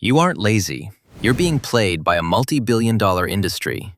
You aren't lazy. You're being played by a multi-billion-dollar industry.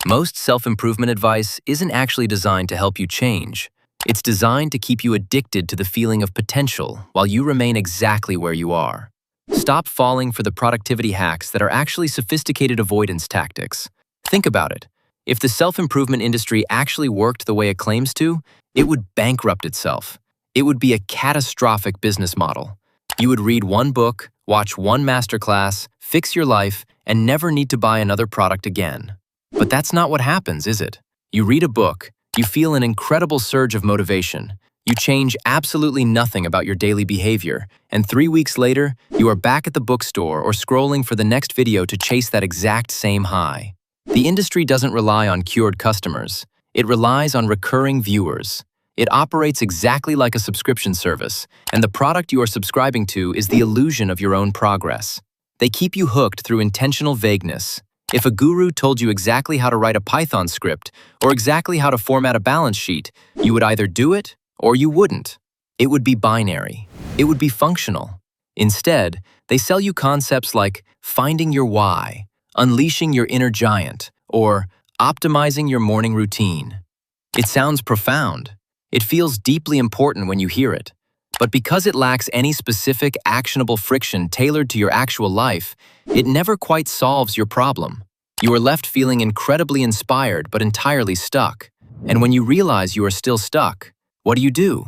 Most self-improvement advice isn't actually designed to help you change. It's designed to keep you addicted to the feeling of potential while you remain exactly where you are. Stop falling for the productivity hacks that are actually sophisticated avoidance tactics. Think about it. If the self-improvement industry actually worked the way it claims to, it would bankrupt itself. It would be a catastrophic business model. You would read one book, watch one masterclass, fix your life, and never need to buy another product again. But that's not what happens, is it? You read a book, you feel an incredible surge of motivation, you change absolutely nothing about your daily behavior, and 3 weeks later, you are back at the bookstore or scrolling for the next video to chase that exact same high. The industry doesn't rely on cured customers. It relies on recurring viewers. It operates exactly like a subscription service, and the product you are subscribing to is the illusion of your own progress. They keep you hooked through intentional vagueness. If a guru told you exactly how to write a Python script or exactly how to format a balance sheet, you would either do it or you wouldn't. It would be binary. It would be functional. Instead, they sell you concepts like finding your why, unleashing your inner giant, or optimizing your morning routine. It sounds profound. It feels deeply important when you hear it. But because it lacks any specific, actionable friction tailored to your actual life, it never quite solves your problem. You are left feeling incredibly inspired but entirely stuck. And when you realize you are still stuck, what do?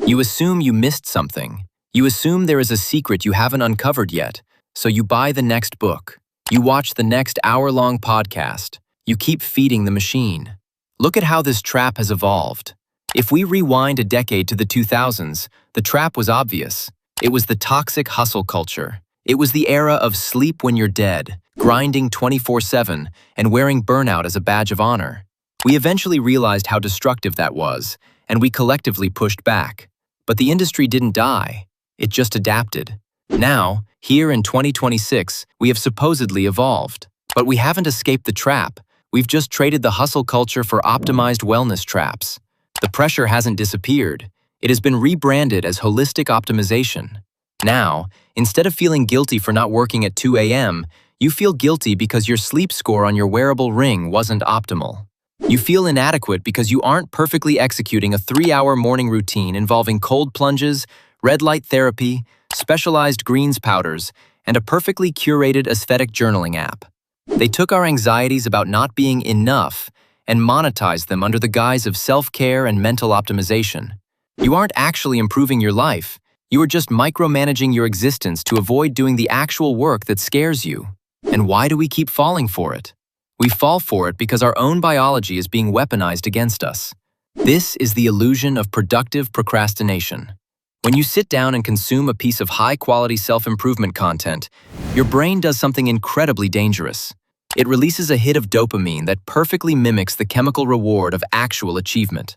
You assume you missed something. You assume there is a secret you haven't uncovered yet, so you buy the next book. You watch the next hour-long podcast. You keep feeding the machine. Look at how this trap has evolved. If we rewind a decade to the 2000s, the trap was obvious. It was the toxic hustle culture. It was the era of sleep when you're dead, grinding 24/7, and wearing burnout as a badge of honor. We eventually realized how destructive that was, and we collectively pushed back. But the industry didn't die. It just adapted. Now, here in 2026, we have supposedly evolved. But we haven't escaped the trap. We've just traded the hustle culture for optimized wellness traps. The pressure hasn't disappeared. It has been rebranded as holistic optimization. Now, instead of feeling guilty for not working at 2 a.m., you feel guilty because your sleep score on your wearable ring wasn't optimal. You feel inadequate because you aren't perfectly executing a 3-hour morning routine involving cold plunges, red light therapy, specialized greens powders, and a perfectly curated aesthetic journaling app. They took our anxieties about not being enough and monetized them under the guise of self-care and mental optimization. You aren't actually improving your life. You are just micromanaging your existence to avoid doing the actual work that scares you. And why do we keep falling for it? We fall for it because our own biology is being weaponized against us. This is the illusion of productive procrastination. When you sit down and consume a piece of high-quality self-improvement content, your brain does something incredibly dangerous. It releases a hit of dopamine that perfectly mimics the chemical reward of actual achievement.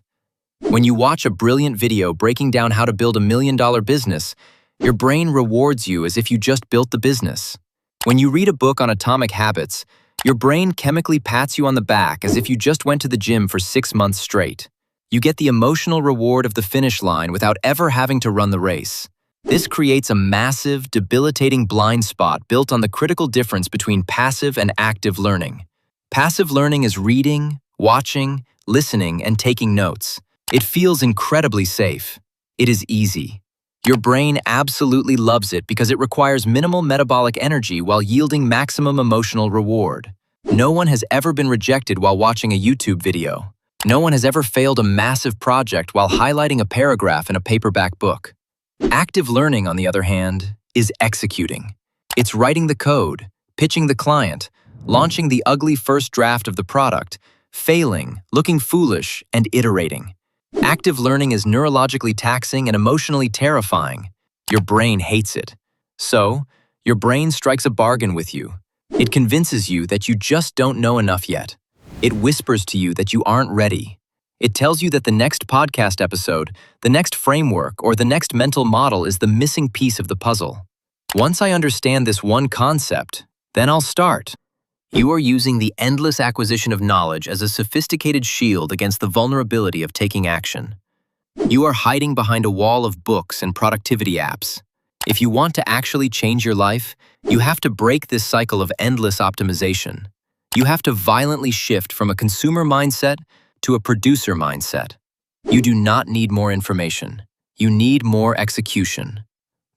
When you watch a brilliant video breaking down how to build $1 million business, your brain rewards you as if you just built the business. When you read a book on atomic habits, your brain chemically pats you on the back as if you just went to the gym for 6 months straight. You get the emotional reward of the finish line without ever having to run the race. This creates a massive, debilitating blind spot built on the critical difference between passive and active learning. Passive learning is reading, watching, listening, and taking notes. It feels incredibly safe. It is easy. Your brain absolutely loves it because it requires minimal metabolic energy while yielding maximum emotional reward. No one has ever been rejected while watching a YouTube video. No one has ever failed a massive project while highlighting a paragraph in a paperback book. Active learning, on the other hand, is executing. It's writing the code, pitching the client, launching the ugly first draft of the product, failing, looking foolish, and iterating. Active learning is neurologically taxing and emotionally terrifying. Your brain hates it. So, your brain strikes a bargain with you. It convinces you that you just don't know enough yet. It whispers to you that you aren't ready. It tells you that the next podcast episode, the next framework, or the next mental model is the missing piece of the puzzle. Once I understand this one concept, then I'll start. You are using the endless acquisition of knowledge as a sophisticated shield against the vulnerability of taking action. You are hiding behind a wall of books and productivity apps. If you want to actually change your life, you have to break this cycle of endless optimization. You have to violently shift from a consumer mindset to a producer mindset. You do not need more information. You need more execution.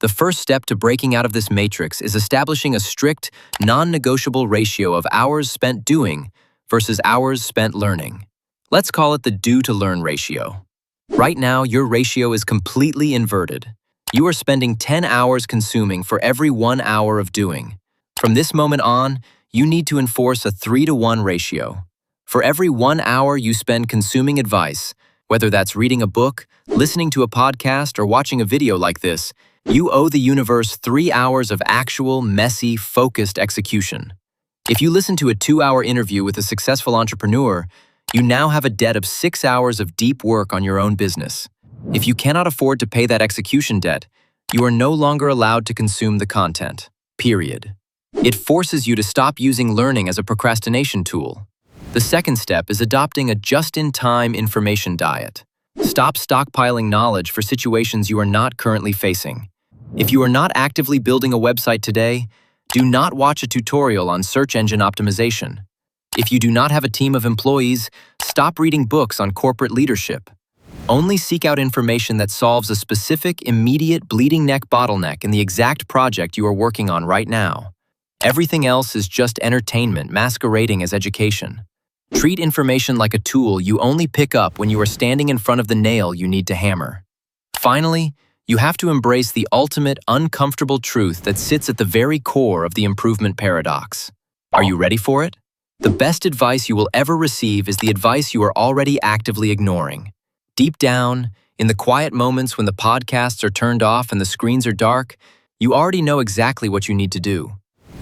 The first step to breaking out of this matrix is establishing a strict, non-negotiable ratio of hours spent doing versus hours spent learning. Let's call it the do-to-learn ratio. Right now, your ratio is completely inverted. You are spending 10 hours consuming for every 1 hour of doing. From this moment on, you need to enforce a 3-to-1 ratio. For every 1 hour you spend consuming advice, whether that's reading a book, listening to a podcast, or watching a video like this, you owe the universe 3 hours of actual, messy, focused execution. If you listen to a 2-hour interview with a successful entrepreneur, you now have a debt of 6 hours of deep work on your own business. If you cannot afford to pay that execution debt, you are no longer allowed to consume the content. Period. It forces you to stop using learning as a procrastination tool. The second step is adopting a just-in-time information diet. Stop stockpiling knowledge for situations you are not currently facing. If you are not actively building a website today, do not watch a tutorial on search engine optimization. If you do not have a team of employees, stop reading books on corporate leadership. Only seek out information that solves a specific, immediate, bleeding neck bottleneck in the exact project you are working on right now. Everything else is just entertainment masquerading as education. Treat information like a tool you only pick up when you are standing in front of the nail you need to hammer. Finally, you have to embrace the ultimate, uncomfortable truth that sits at the very core of the improvement paradox. Are you ready for it? The best advice you will ever receive is the advice you are already actively ignoring. Deep down, in the quiet moments when the podcasts are turned off and the screens are dark, you already know exactly what you need to do.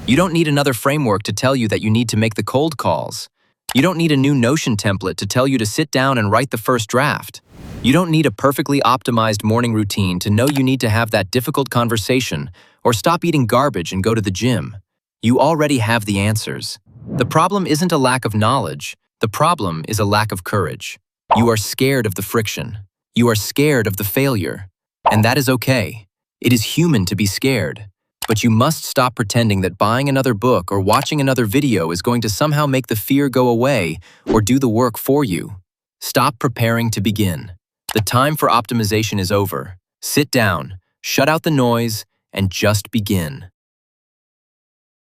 You don't need another framework to tell you that you need to make the cold calls. You don't need a new Notion template to tell you to sit down and write the first draft. You don't need a perfectly optimized morning routine to know you need to have that difficult conversation or stop eating garbage and go to the gym. You already have the answers. The problem isn't a lack of knowledge. The problem is a lack of courage. You are scared of the friction. You are scared of the failure. And that is okay. It is human to be scared. But you must stop pretending that buying another book or watching another video is going to somehow make the fear go away or do the work for you. Stop preparing to begin. The time for optimization is over. Sit down, shut out the noise, and just begin.